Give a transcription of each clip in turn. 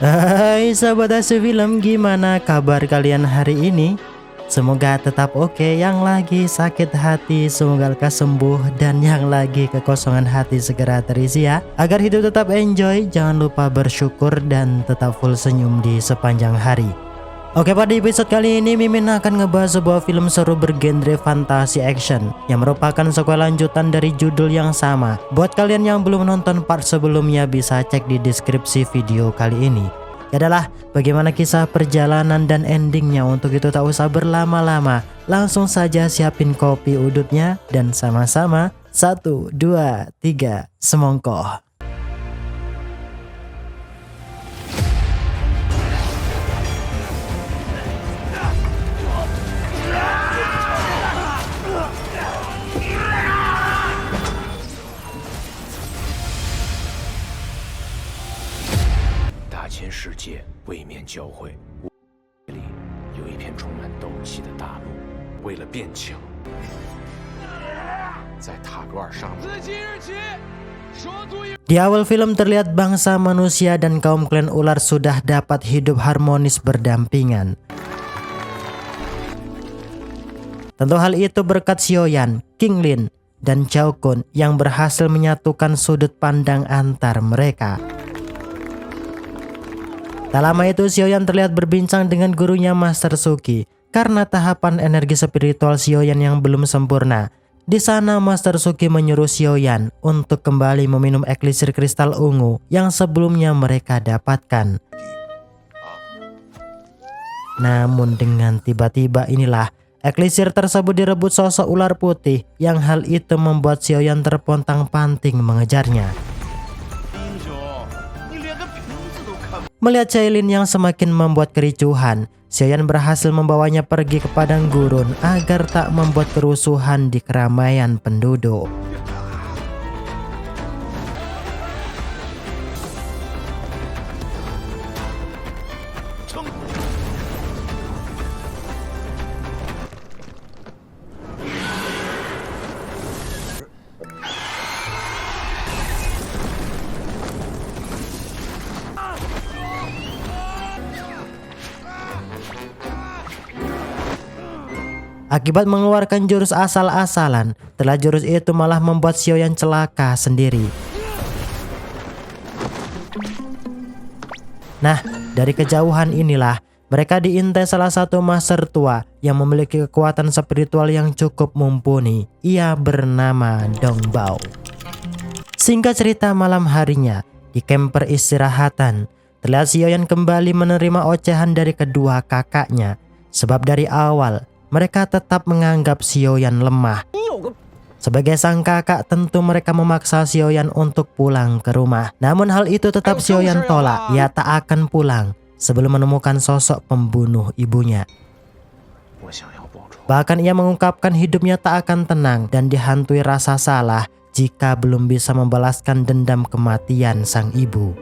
Hai sahabat Asu Film, gimana kabar kalian hari ini? Semoga tetap oke. Yang lagi sakit hati semoga lekas sembuh, dan yang lagi kekosongan hati segera terisi ya. Agar hidup tetap enjoy, jangan lupa bersyukur dan tetap full senyum di sepanjang hari. Oke, pada episode kali ini Mimin akan ngebahas sebuah film seru bergenre fantasi action yang merupakan sequel lanjutan dari judul yang sama. Buat kalian yang belum nonton part sebelumnya bisa cek di deskripsi video kali ini. Ya adalah bagaimana kisah perjalanan dan endingnya. Untuk itu tak usah berlama-lama, langsung saja siapin kopi udutnya dan sama-sama 1, 2, 3 semongko.大千世界位面交汇，里有一片充满斗气的大陆。为了变强，在塔格尔沙漠。自即日起，首都。Di awal film terlihat bangsa manusia dan kaum klan ular sudah dapat hidup harmonis berdampingan. Tentu hal itu berkat Xiaoyan, King Lin, dan Chao Kun yang berhasil menyatukan sudut pandang antar mereka. Tak lama itu Xiaoyan terlihat berbincang dengan gurunya Master Suki karena tahapan energi spiritual Xiaoyan yang belum sempurna. Di sana Master Suki menyuruh Xiaoyan untuk kembali meminum elisir kristal ungu yang sebelumnya mereka dapatkan. Namun dengan tiba-tiba inilah elisir tersebut direbut sosok ular putih yang hal itu membuat Xiaoyan terpontang-panting mengejarnya. Melihat Cailin yang semakin membuat kericuhan, Xiaoyan berhasil membawanya pergi ke padang gurun agar tak membuat kerusuhan di keramaian penduduk. Akibat mengeluarkan jurus asal-asalan, telah jurus itu malah membuat Xiaoyan celaka sendiri. Nah, dari kejauhan inilah mereka diintai salah satu master tua yang memiliki kekuatan spiritual yang cukup mumpuni. Ia bernama Dong Bao. Singkat cerita, malam harinya di camp peristirahatan, terlihat Xiaoyan kembali menerima ocehan dari kedua kakaknya. Sebab dari awal mereka tetap menganggap Xiaoyan lemah. Sebagai sang kakak, tentu mereka memaksa Xiaoyan untuk pulang ke rumah. Namun hal itu tetap Xiaoyan tolak. Ia tak akan pulang sebelum menemukan sosok pembunuh ibunya. Bahkan ia mengungkapkan hidupnya tak akan tenang dan dihantui rasa salah jika belum bisa membalaskan dendam kematian sang ibu.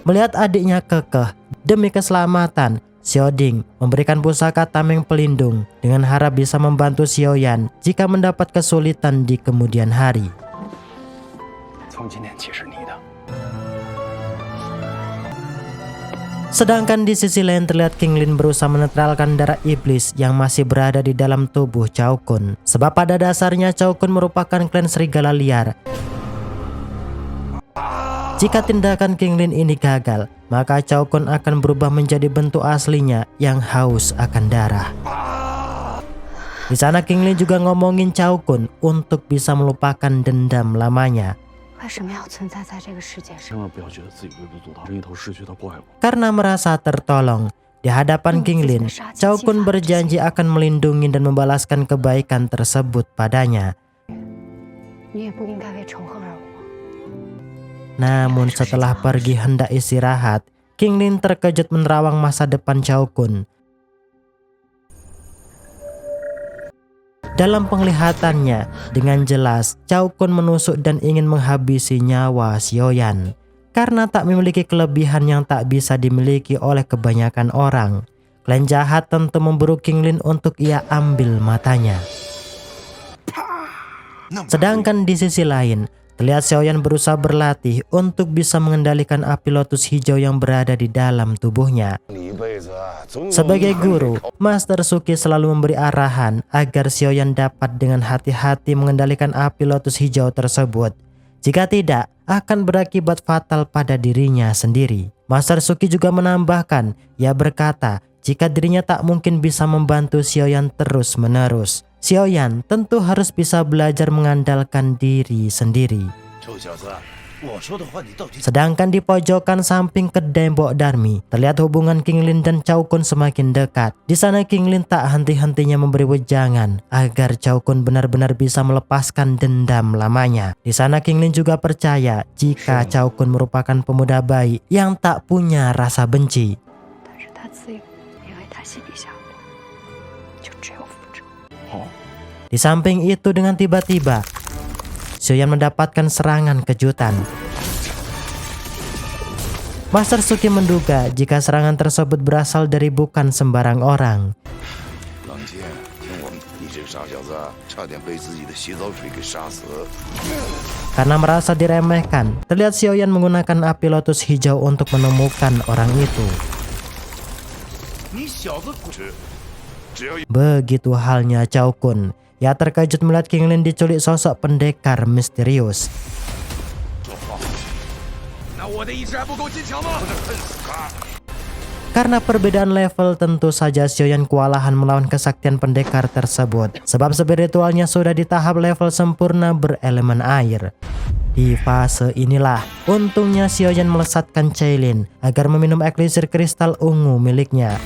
Melihat adiknya kekeh demi keselamatan, Xiaoding memberikan pusaka tameng pelindung dengan harap bisa membantu Xiaoyan jika mendapat kesulitan di kemudian hari. Sedangkan di sisi lain terlihat King Lin berusaha menetralkan darah iblis yang masih berada di dalam tubuh Chao Kun. Sebab pada dasarnya Chao Kun merupakan klan serigala liar. Jika tindakan King Lin ini gagal, maka Chao Kun akan berubah menjadi bentuk aslinya yang haus akan darah. Di sana King Lin juga ngomongin Chao Kun untuk bisa melupakan dendam lamanya. Karena merasa tertolong di hadapan King Lin, Chao Kun berjanji akan melindungi dan membalaskan kebaikan tersebut padanya. Namun setelah pergi hendak istirahat, King Lin terkejut menerawang masa depan Chao Kun. Dalam penglihatannya, dengan jelas Cao Kun menusuk dan ingin menghabisi nyawa Xiaoyan. Karena tak memiliki kelebihan yang tak bisa dimiliki oleh kebanyakan orang, klan jahat tentu memburu King Lin untuk ia ambil matanya. Sedangkan di sisi lain, terlihat Xiaoyan berusaha berlatih untuk bisa mengendalikan api lotus hijau yang berada di dalam tubuhnya. Sebagai guru, Master Suki selalu memberi arahan agar Xiaoyan dapat dengan hati-hati mengendalikan api lotus hijau tersebut. Jika tidak, akan berakibat fatal pada dirinya sendiri. Master Suki juga menambahkan, ia berkata jika dirinya tak mungkin bisa membantu Xiaoyan terus-menerus. Xiaoyan tentu harus bisa belajar mengandalkan diri sendiri. Sedangkan di pojokan samping kedai Mbok Darmi, terlihat hubungan King Lin dan Cao Kun semakin dekat. Di sana King Lin tak henti-hentinya memberi wejangan agar Cao Kun benar-benar bisa melepaskan dendam lamanya. Di sana King Lin juga percaya jika Cao Kun merupakan pemuda baik yang tak punya rasa benci. Di samping itu, dengan tiba-tiba Xiaoyan mendapatkan serangan kejutan. Master Suki menduga jika serangan tersebut berasal dari bukan sembarang orang. Karena merasa diremehkan, terlihat Xiaoyan menggunakan api lotus hijau untuk menemukan orang itu. Begitu halnya Cao Kun. Ia terkejut melihat King Lin diculik sosok pendekar misterius. Karena perbedaan level, tentu saja Xiaoyan kewalahan melawan kesaktian pendekar tersebut. Sebab spiritualnya sudah di tahap level sempurna berelemen air. Di fase inilah, untungnya Xiaoyan melesatkan Cailin agar meminum elisir kristal ungu miliknya.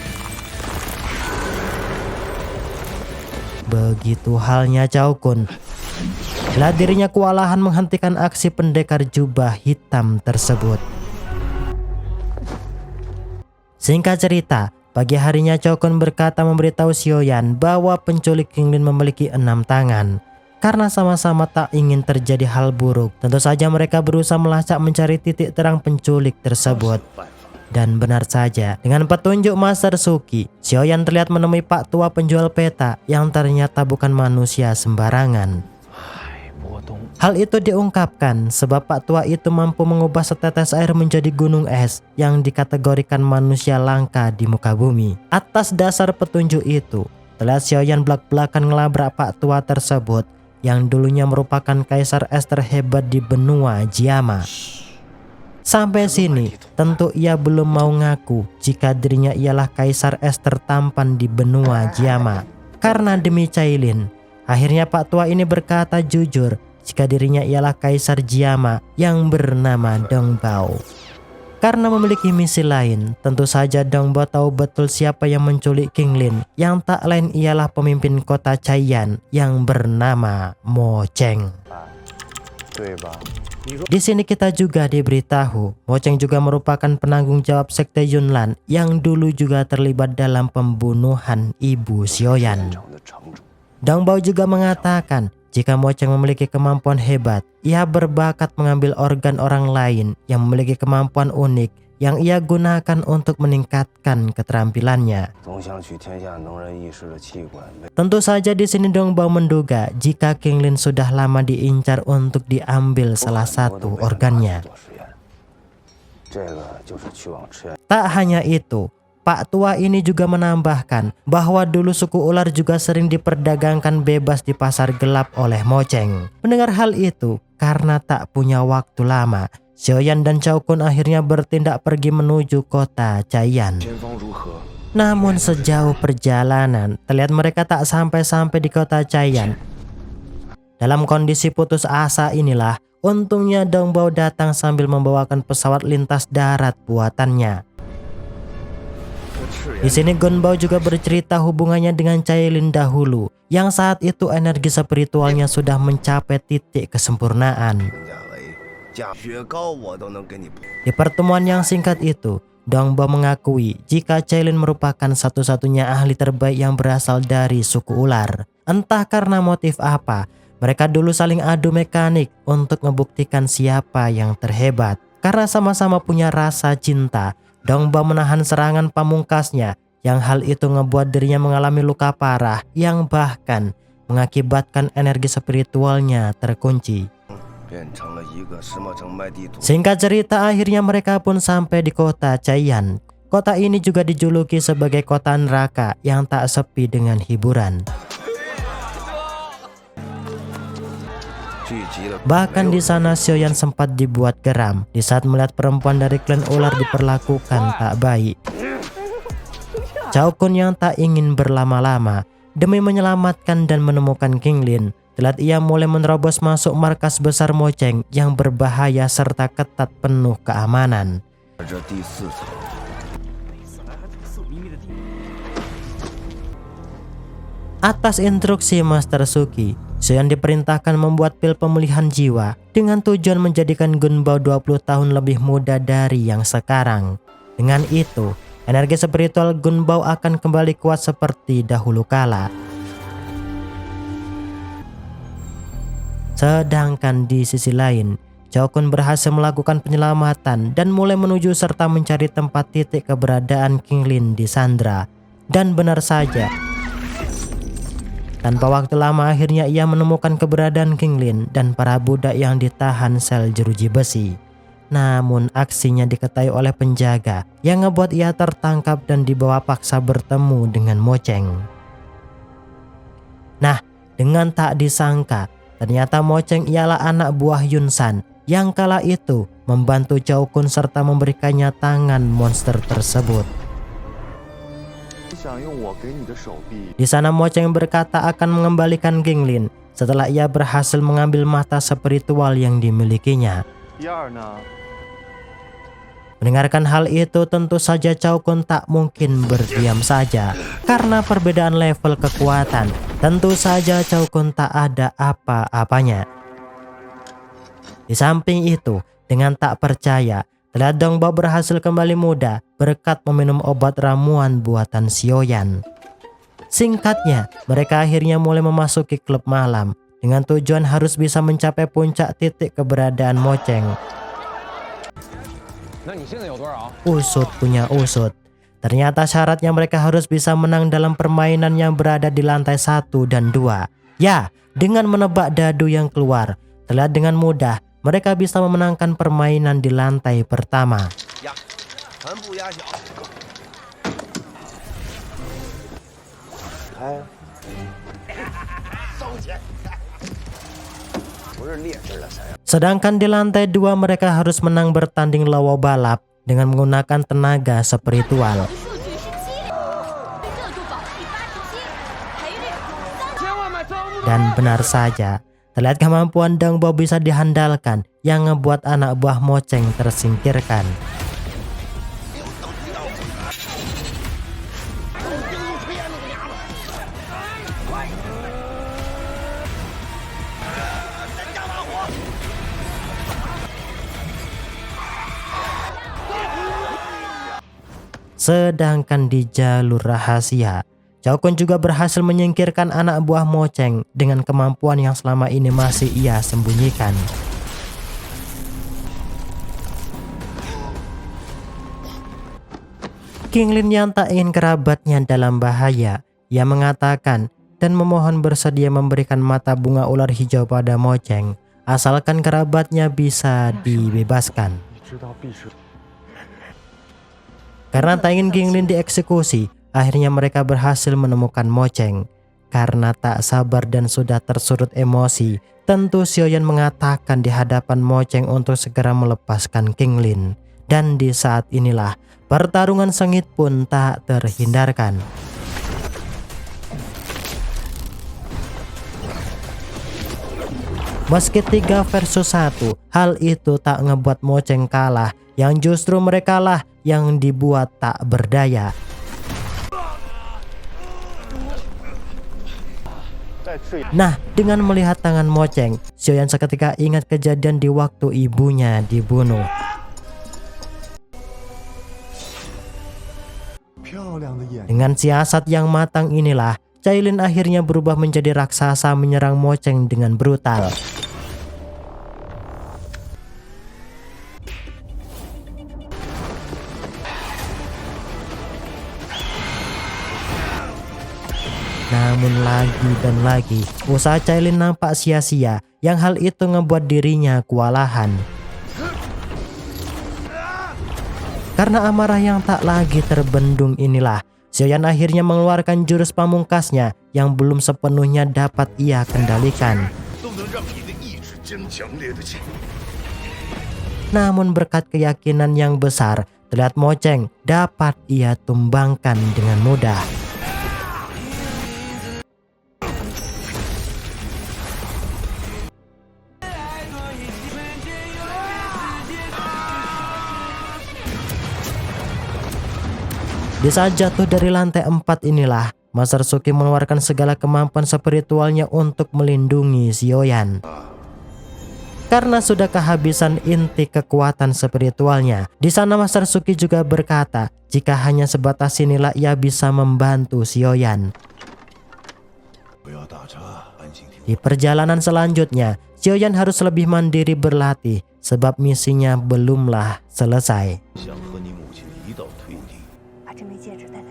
Begitu halnya Cao Kun. Bila dirinya kewalahan menghentikan aksi pendekar jubah hitam tersebut. Singkat cerita, pagi harinya Cao Kun berkata memberitahu Xiaoyan bahwa penculik King Lin memiliki 6 tangan. Karena sama-sama tak ingin terjadi hal buruk, tentu saja mereka berusaha melacak mencari titik terang penculik tersebut. Dan benar saja, dengan petunjuk Master Suki, Xiaoyan terlihat menemui Pak Tua penjual peta yang ternyata bukan manusia sembarangan. Hal itu diungkapkan sebab Pak Tua itu mampu mengubah setetes air menjadi gunung es yang dikategorikan manusia langka di muka bumi. Atas dasar petunjuk itu, terlihat Xiaoyan belak-belakan ngelabrak Pak Tua tersebut yang dulunya merupakan kaisar es terhebat di benua Jiama. Sampai sini, tentu ia belum mau ngaku jika dirinya ialah kaisar es tertampan di benua Jiama. Karena demi Cailin, akhirnya Pak Tua ini berkata jujur jika dirinya ialah kaisar Jiama yang bernama Dong Bao. Karena memiliki misi lain, tentu saja Dong Bao tahu betul siapa yang menculik King Lin, yang tak lain ialah pemimpin kota Chaiyan yang bernama Mo Cheng. Di sini kita juga diberitahu, Mo Cheng juga merupakan penanggung jawab sekte Yunlan yang dulu juga terlibat dalam pembunuhan ibu Xiaoyan. Dong Bao juga mengatakan jika Mo Cheng memiliki kemampuan hebat, ia berbakat mengambil organ orang lain yang memiliki kemampuan unik yang ia gunakan untuk meningkatkan keterampilannya. Tentu saja di sini Dong Bao menduga jika King Lin sudah lama diincar untuk diambil salah satu organnya. Tak hanya itu, Pak Tua ini juga menambahkan bahwa dulu suku ular juga sering diperdagangkan bebas di pasar gelap oleh Mo Cheng. Mendengar hal itu, karena tak punya waktu lama, Xiaoyan dan Cao Kun akhirnya bertindak pergi menuju kota Chaiyan. Namun sejauh perjalanan, terlihat mereka tak sampai-sampai di kota Chaiyan. Dalam kondisi putus asa inilah, untungnya Dong Bao datang sambil membawakan pesawat lintas darat buatannya. Di sini Gon Bao juga bercerita hubungannya dengan Cailin dahulu, yang saat itu energi spiritualnya sudah mencapai titik kesempurnaan. Di pertemuan yang singkat itu, Dong Bao mengakui jika Cailin merupakan satu-satunya ahli terbaik yang berasal dari suku ular. Entah karena motif apa, mereka dulu saling adu mekanik untuk membuktikan siapa yang terhebat. Karena sama-sama punya rasa cinta, Dongbao menahan serangan pamungkasnya, yang hal itu ngebuat dirinya mengalami luka parah yang bahkan mengakibatkan energi spiritualnya terkunci. Singkat cerita, akhirnya mereka pun sampai di kota Chaiyan. Kota ini juga dijuluki sebagai kota neraka yang tak sepi dengan hiburan. Bahkan di sana Xiaoyan sempat dibuat geram di saat melihat perempuan dari klan ular diperlakukan tak baik. Cao Kun yang tak ingin berlama-lama demi menyelamatkan dan menemukan King Lin, telah ia mulai menerobos masuk markas besar Mojang yang berbahaya serta ketat penuh keamanan. Atas instruksi Master Suki, Xiaoyan diperintahkan membuat pil pemulihan jiwa dengan tujuan menjadikan Gunbao 20 tahun lebih muda dari yang sekarang. Dengan itu, energi spiritual Gunbao akan kembali kuat seperti dahulu kala. Sedangkan di sisi lain, Cao Kun berhasil melakukan penyelamatan dan mulai menuju serta mencari tempat titik keberadaan King Lin di Sandra. Dan benar saja, tanpa waktu lama akhirnya ia menemukan keberadaan King Lin dan para budak yang ditahan sel jeruji besi. Namun aksinya diketahui oleh penjaga yang ngebuat ia tertangkap dan dibawa paksa bertemu dengan Mojang. Nah, dengan tak disangka, ternyata Mojang ialah anak buah Yun San yang kala itu membantu Cao Kun serta memberikannya tangan monster tersebut. Di sana Mojang berkata akan mengembalikan King Lin setelah ia berhasil mengambil mata spiritual yang dimilikinya. Mendengarkan hal itu, tentu saja Cao Kun tak mungkin berdiam saja. Karena perbedaan level kekuatan, tentu saja Cao Kun tak ada apa-apanya. Di samping itu, dengan tak percaya, telah Dongbao berhasil kembali muda berkat meminum obat ramuan buatan Xiaoyan. Singkatnya, mereka akhirnya mulai memasuki klub malam dengan tujuan harus bisa mencapai puncak titik keberadaan Mojang. Usut punya usut. Ternyata syaratnya mereka harus bisa menang dalam permainan yang berada di lantai 1 dan 2. Ya, dengan menebak dadu yang keluar, telah dengan mudah mereka bisa memenangkan permainan di lantai pertama. Sedangkan di lantai 2 mereka harus menang bertanding lawa balap dengan menggunakan tenaga spiritual. Dan benar saja, terlihat kemampuan Dongbao bisa dihandalkan yang ngebuat anak buah Mojang tersingkirkan. Sedangkan di jalur rahasia, Cao Kun juga berhasil menyingkirkan anak buah Mojang dengan kemampuan yang selama ini masih ia sembunyikan. King Lin yang tak ingin kerabatnya dalam bahaya, ia mengatakan dan memohon bersedia memberikan mata bunga ular hijau pada Mojang, asalkan kerabatnya bisa dibebaskan. Karena tak ingin King Lin dieksekusi, akhirnya mereka berhasil menemukan Mojang. Karena tak sabar dan sudah tersurut emosi, tentu Xiaoyan mengatakan di hadapan Mojang untuk segera melepaskan King Lin. Dan di saat inilah, pertarungan sengit pun tak terhindarkan. Meski 3 versus 1, hal itu tak ngebuat Mojang kalah, yang justru mereka lah yang dibuat tak berdaya. Nah, dengan melihat tangan Mojang, Xiaoyan seketika ingat kejadian di waktu ibunya dibunuh. Dengan siasat yang matang inilah, Cailin akhirnya berubah menjadi raksasa menyerang Mo-Cheng dengan brutal. Namun lagi dan lagi, usaha Cailin nampak sia-sia, yang hal itu ngebuat dirinya kewalahan. Karena amarah yang tak lagi terbendung inilah, Xiaoyan akhirnya mengeluarkan jurus pamungkasnya yang belum sepenuhnya dapat ia kendalikan. Namun berkat keyakinan yang besar, terlihat Mo-Cheng dapat ia tumbangkan dengan mudah. Di saat jatuh dari lantai 4 inilah, Master Suki mengeluarkan segala kemampuan spiritualnya untuk melindungi Xiaoyan. Karena sudah kehabisan inti kekuatan spiritualnya, di sana Master Suki juga berkata jika hanya sebatas inilah ia bisa membantu Xiaoyan. Di perjalanan selanjutnya, Xiaoyan harus lebih mandiri berlatih sebab misinya belumlah selesai.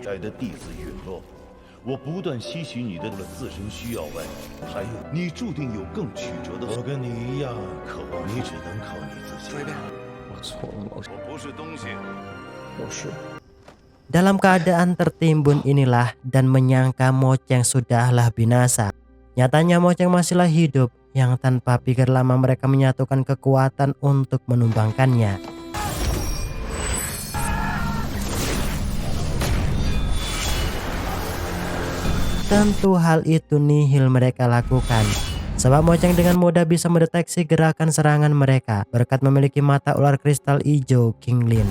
摘的弟子陨落，我不断吸取你的自身需要外，还有你注定有更曲折的。我跟你一样渴望，你只能靠你自己。我错了，老师。我不是东西，我是。 Dalam keadaan tertimbun inilah dan menyangka Mo-Cheng sudahlah binasa. Nyatanya Mo-Cheng masihlah hidup, yang tanpa pikir lama mereka menyatukan kekuatan untuk menumbangkannya. Tentu hal itu nihil mereka lakukan, sebab Mo-Cheng dengan mudah bisa mendeteksi gerakan serangan mereka berkat memiliki mata ular kristal hijau King Lin.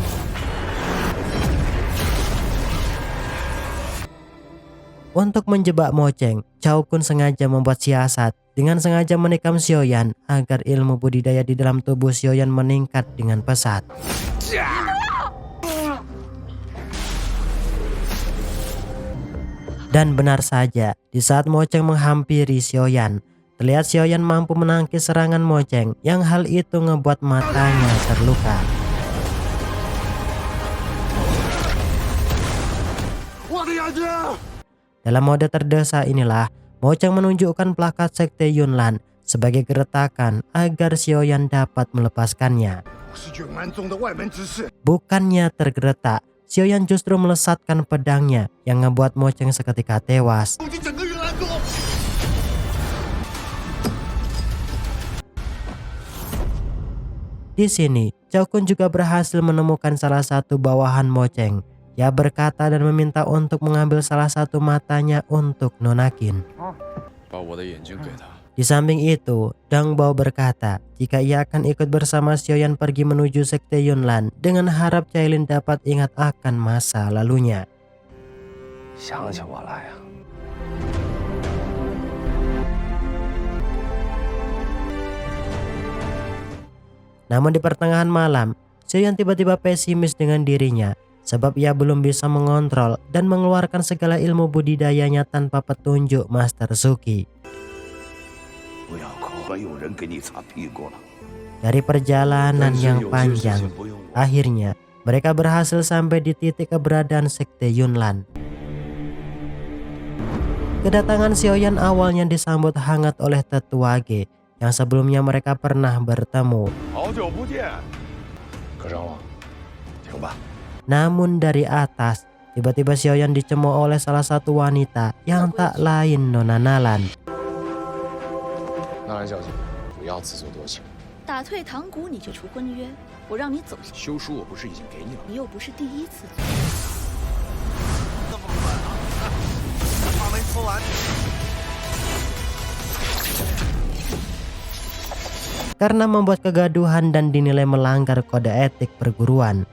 Untuk menjebak Mo-Cheng, Cao Kun sengaja membuat siasat dengan sengaja menikam Xiaoyan agar ilmu budidaya di dalam tubuh Xiaoyan meningkat dengan pesat. Dan benar saja, di saat Mo-Cheng menghampiri Xiaoyan, terlihat Xiaoyan mampu menangkis serangan Mo-Cheng yang hal itu ngebuat matanya terluka. Dalam mode terdesak inilah, Mo-Cheng menunjukkan plakat Sekte Yunlan sebagai geretakan agar Xiaoyan dapat melepaskannya. Bukannya tergeletak, Xiaoyan justru melesatkan pedangnya yang ngebuat Mo-Cheng seketika tewas. Di sini, Cao Kun juga berhasil menemukan salah satu bawahan Mo-Cheng. Ia berkata dan meminta untuk mengambil salah satu matanya untuk Nonakin. Di samping itu, Dang Bao berkata jika ia akan ikut bersama Xiaoyan pergi menuju Sekte Yunlan dengan harap Cailin dapat ingat akan masa lalunya. Namun di pertengahan malam, Xiaoyan tiba-tiba pesimis dengan dirinya sebab ia belum bisa mengontrol dan mengeluarkan segala ilmu budidayanya tanpa petunjuk Master Suki. Dari perjalanan yang panjang, akhirnya mereka berhasil sampai di titik keberadaan Sekte Yunlan. Kedatangan Xiaoyan awalnya disambut hangat oleh tetua Ge yang sebelumnya mereka pernah bertemu. Namun dari atas, tiba-tiba Xiaoyan dicemooh oleh salah satu wanita yang tak lain Nona Nalan. 纳兰小姐，不要自作多情。打退堂鼓你就出婚约，我让你走下，休书我不是已经给你了？你又不是第一次做。话没说完。Karena membuat kegaduhan dan dinilai melanggar kode etik perguruan.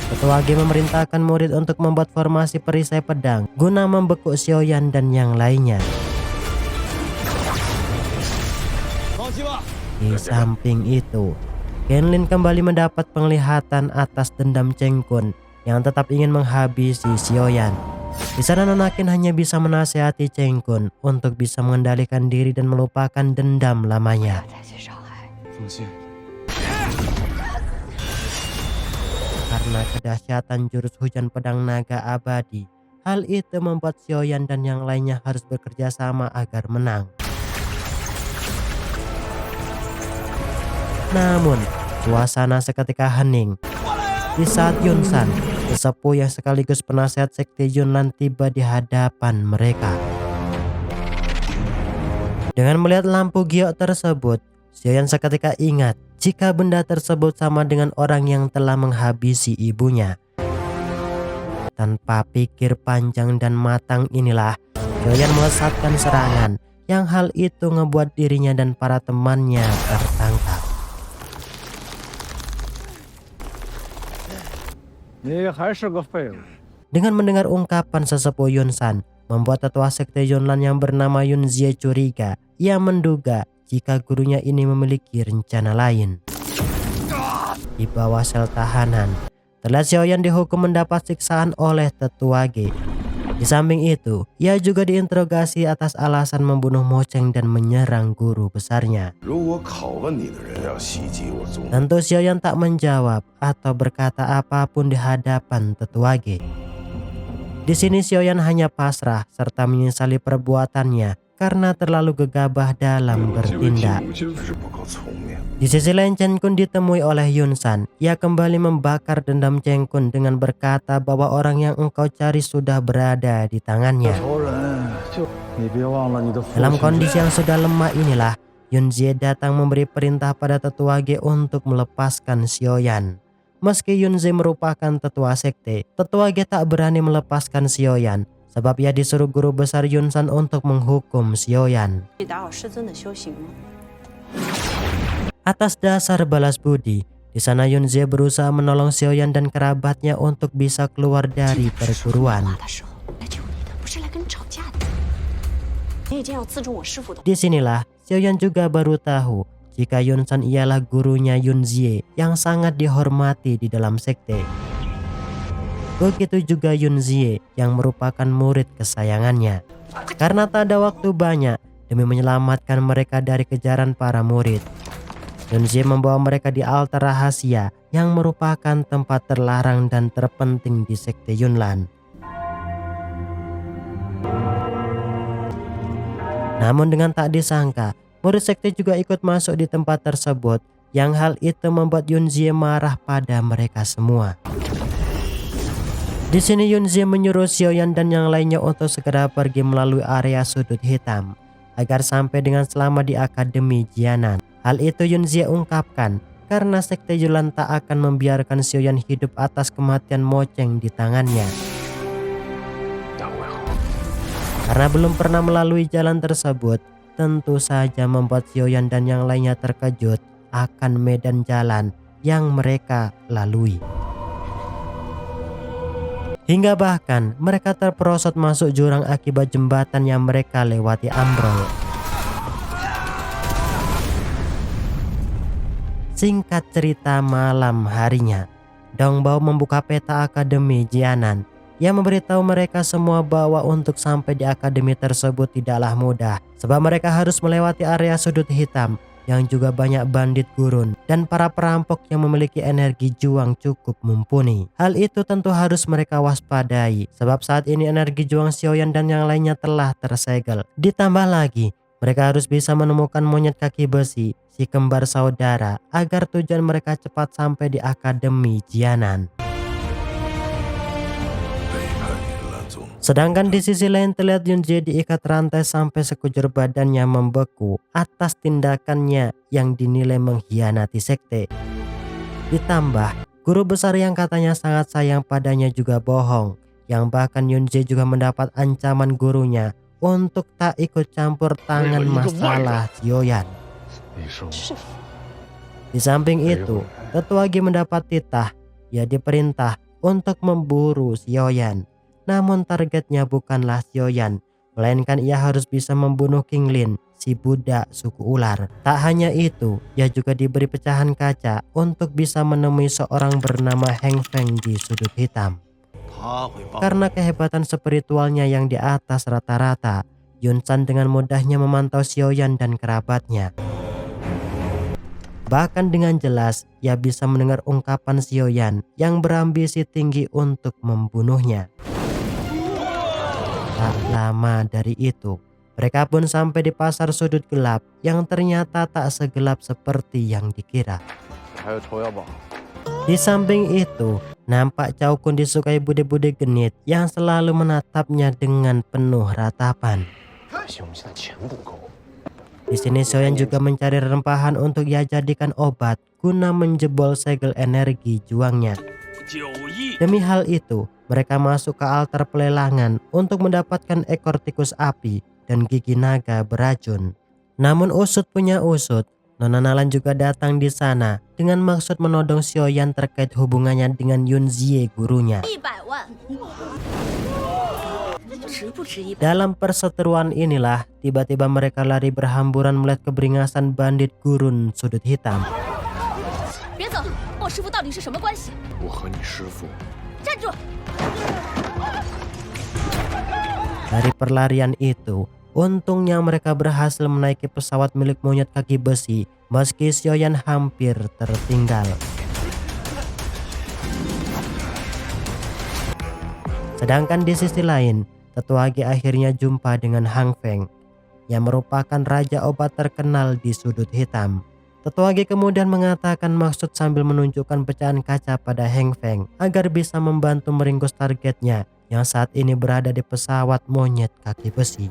Ketua Ge memerintahkan murid untuk membuat formasi perisai pedang guna membekuk Xiaoyan dan yang lainnya. Di samping itu, Genlin kembali mendapat penglihatan atas dendam Cheng Kun yang tetap ingin menghabisi Xiaoyan. Di sana Nona Qin hanya bisa menasihati Cheng Kun untuk bisa mengendalikan diri dan melupakan dendam lamanya. 放心， Karena kedahsyatan jurus hujan pedang naga abadi, hal itu membuat Xiaoyan dan yang lainnya harus bekerja sama agar menang. Namun, suasana seketika hening di saat Yunsan, sesepuh yang sekaligus penasehat sekte Yunlan, tiba di hadapan mereka. Dengan melihat lampu giok tersebut, Xiaoyan seketika ingat jika benda tersebut sama dengan orang yang telah menghabisi ibunya. Tanpa pikir panjang dan matang inilah Xiaoyan melesatkan serangan yang hal itu ngebuat dirinya dan para temannya tertangkap. 你还是个废物。 Dengan mendengar ungkapan sesepuh Yunsan, membuat tetua sekte Yunlan yang bernama Yunzie curiga. Ia menduga jika gurunya ini memiliki rencana lain. Di bawah sel tahanan, terlihat Xiaoyan dihukum mendapat siksaan oleh tetua Ge. Di samping itu, ia juga diinterogasi atas alasan membunuh Mo Cheng dan menyerang guru besarnya. 如果拷问你的人要袭击我宗， Tentu Xiaoyan tak menjawab atau berkata apapun di hadapan tetua Ge. Di sini Xiaoyan hanya pasrah serta menyesali perbuatannya karena terlalu gegabah dalam 这位继 bertindak. 母就是不够聪明。 Di sisi lain Chen Kun ditemui oleh Yunsan. Ia kembali membakar dendam Chen Kun dengan berkata bahwa orang yang engkau cari sudah berada di tangannya. 仇人就你别忘了你的父 Dalam 亲。 kondisi yang sudah lemah inilah, Yunzie datang memberi perintah pada tetua Ge untuk melepaskan Xiaoyan. Meski Yunzie merupakan tetua sekte, tetua Ge tak berani melepaskan Xiaoyan sebab ia disuruh guru besar Yunsan untuk menghukum Xiaoyan. 打扰师尊的修行吗？ Atas dasar balas budi, di sana Yunzie berusaha menolong Xiaoyan dan kerabatnya untuk bisa keluar dari perguruan. 的时候来救你的，不是来跟你吵架的。你已经要刺中我师傅的。 Disinilah Xiaoyan juga baru tahu jika Yunsan ialah gurunya Yunzie yang sangat dihormati di dalam sekte. Begitu juga Yunzie yang merupakan murid kesayangannya. Karena tak ada waktu banyak demi menyelamatkan mereka dari kejaran para murid, Yunzie membawa mereka di altar rahasia yang merupakan tempat terlarang dan terpenting di sekte Yunlan. Namun dengan tak disangka, murid sekte juga ikut masuk di tempat tersebut, yang hal itu membuat Yunzie marah pada mereka semua. Di sini Yunzie menyuruh Xiaoyan dan yang lainnya untuk segera pergi melalui area sudut hitam agar sampai dengan selamat di Akademi Jianan. Hal itu Yunzie ungkapkan karena sekte Yunlan tak akan membiarkan Xiaoyan hidup atas kematian Mo Cheng di tangannya. 大会好， Karena belum pernah melalui jalan tersebut, tentu saja membuat Xiaoyan dan yang lainnya terkejut akan medan jalan yang mereka lalui. Hingga bahkan mereka terperosot masuk jurang akibat jembatan yang mereka lewati ambrol. Singkat cerita, malam harinya Dong Bao membuka peta Akademi Jianan. Ia memberitahu mereka semua bahwa untuk sampai di akademi tersebut tidaklah mudah, sebab mereka harus melewati area sudut hitam yang juga banyak bandit gurun dan para perampok yang memiliki energi juang cukup mumpuni. Hal itu tentu harus mereka waspadai, sebab saat ini energi juang Xiaoyan dan yang lainnya telah tersegel. Ditambah lagi, mereka harus bisa menemukan monyet kaki besi, si kembar saudara, agar tujuan mereka cepat sampai di Akademi Jianan. 背叛你蓝宗， Sedangkan di sisi lain terlihat Yunzie diikat rantai sampai sekujur badannya membeku atas tindakannya yang dinilai mengkhianati sekte. Ditambah, guru besar yang katanya sangat sayang padanya juga bohong, yang bahkan Yunzie juga mendapat ancaman gurunya untuk tak ikut campur tangan masalah Xiaoyan. 你是我 师傅， Di samping itu, tetua Ge mendapat titah. Ia diperintah untuk memburu Xiaoyan. Namun targetnya bukanlah Xiaoyan, melainkan ia harus bisa membunuh King Lin, si budak suku ular. Tak hanya itu, ia juga diberi pecahan kaca untuk bisa menemui seorang bernama Heng Feng di sudut hitam. Karena kehebatan spiritualnya yang di atas rata-rata, Yun San dengan mudahnya memantau Xiaoyan dan kerabatnya. Bahkan dengan jelas, ia bisa mendengar ungkapan Xiaoyan yang berambisi tinggi untuk membunuhnya. Tak lama dari itu, mereka pun sampai di pasar sudut gelap yang ternyata tak segelap seperti yang dikira. Di samping itu, nampak Cao Kun disukai bude-bude genit yang selalu menatapnya dengan penuh ratapan. Di sini Xiaoyan juga mencari rempahan untuk ia jadikan obat guna menjebol segel energi juangnya. Demi hal itu, mereka masuk ke altar pelelangan untuk mendapatkan ekor tikus api dan gigi naga beracun. Namun usut punya usut, Nona Nalan juga datang di sana dengan maksud menodong Xiaoyan terkait hubungannya dengan Yun Zie gurunya. Dalam perseteruan inilah, tiba-tiba mereka lari berhamburan melihat keberingasan bandit gurun sudut hitam. Dari perlarian itu, untungnya mereka berhasil menaiki pesawat milik monyet kaki besi meski Xiaoyan hampir tertinggal. Sedangkan di sisi lain, Tetua Ge akhirnya jumpa dengan Hang Feng yang merupakan raja obat terkenal di sudut hitam. Tetua Ge kemudian mengatakan maksud sambil menunjukkan pecahan kaca pada Hang Feng agar bisa membantu meringkus targetnya yang saat ini berada di pesawat monyet kaki besi.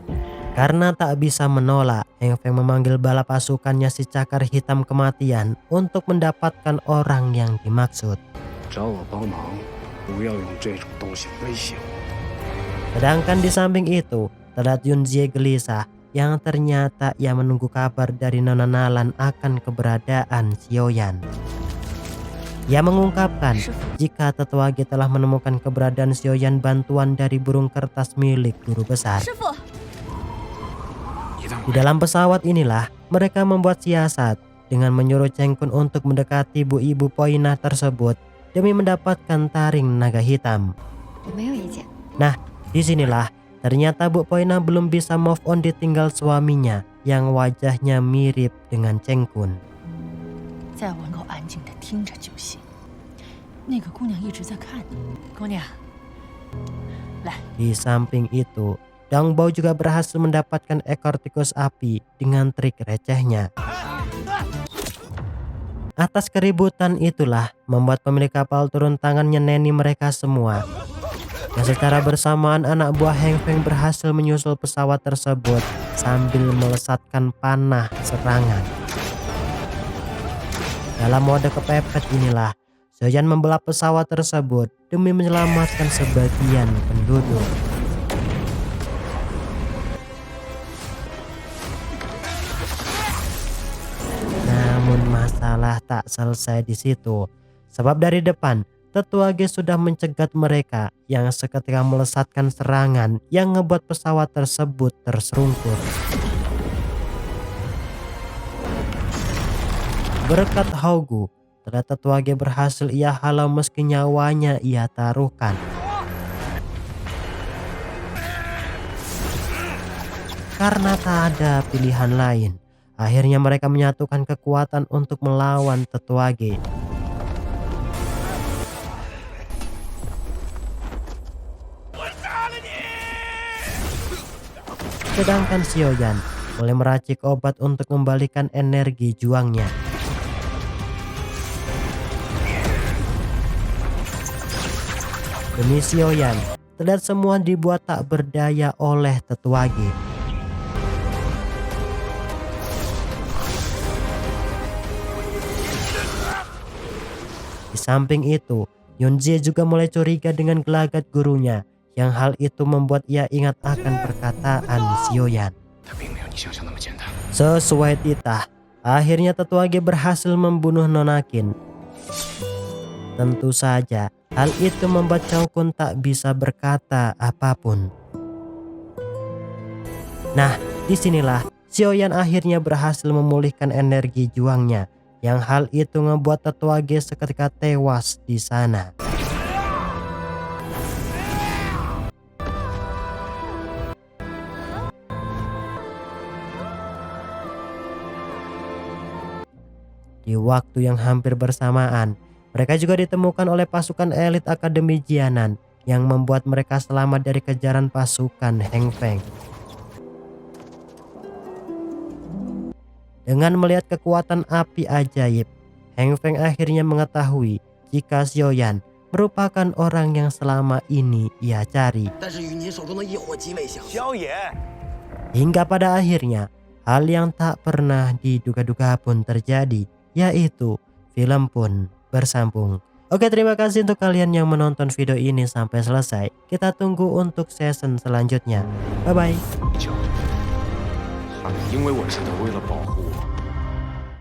Karena tak bisa menolak, Hang Feng memanggil bala pasukannya si cakar hitam kematian untuk mendapatkan orang yang dimaksud. Sedangkan di samping itu, terlihat Yun Zie gelisah yang ternyata ia menunggu kabar dari Nona Nalan akan keberadaan Xiaoyan. Ia mengungkapkan jika Tetua Ge telah menemukan keberadaan Xiaoyan bantuan dari burung kertas milik guru besar. Di dalam pesawat inilah mereka membuat siasat dengan menyuruh Cheng Kun untuk mendekati ibu Poinah tersebut demi mendapatkan taring naga hitam. Nah, disinilah ternyata Bu Poinah belum bisa move on ditinggal suaminya yang wajahnya mirip dengan Cheng Kun. Di samping itu, Dang Bao juga berhasil mendapatkan ekor tikus api dengan trik recehnya. Atas keributan itulah membuat pemilik kapal turun tangan nyeneni mereka semua. Dan secara bersamaan anak buah Hang Feng berhasil menyusul pesawat tersebut sambil melesatkan panah serangan. Dalam mode kepepet inilah, Xiaoyan membelah pesawat tersebut demi menyelamatkan sebagian penduduk. Namun masalah tak selesai di situ, sebab dari depan Tetua Ge sudah mencegat mereka yang seketika melesatkan serangan yang ngebuat pesawat tersebut terserungkur. Berkat Haugu, ternyata Tetua Ge berhasil ia halau meski nyawanya ia taruhkan. Karena tak ada pilihan lain, akhirnya mereka menyatukan kekuatan untuk melawan Tetua Ge. Sedangkan Xiaoyan mulai meracik obat untuk membalikan energi juangnya. Demi Xiaoyan, terlihat semua dibuat tak berdaya oleh Tetua Ge. Di samping itu, Yun Zie juga mulai curiga dengan gelagat gurunya, yang hal itu membuat ia ingat akan perkataan Xiaoyan. Sesuai titah, akhirnya Tetua Ge berhasil membunuh Nona Qin. Tentu saja, hal itu membuat Cao Kun tak bisa berkata apapun. Nah, disinilah Xiaoyan akhirnya berhasil memulihkan energi juangnya, yang hal itu ngebuat tetua Ge seketika tewas di sana. Di waktu yang hampir bersamaan, mereka juga ditemukan oleh pasukan elit Akademi Jianan yang membuat mereka selamat dari kejaran pasukan Heng Feng. Dengan melihat kekuatan api ajaib, Heng Feng akhirnya mengetahui jika Xiaoyan merupakan orang yang selama ini ia cari. Hingga pada akhirnya, hal yang tak pernah diduga-duga pun terjadi, yaitu film pun bersambung. Oke, terima kasih untuk kalian yang menonton video ini sampai selesai. Kita tunggu untuk season selanjutnya. Bye bye. 因为我是为了保护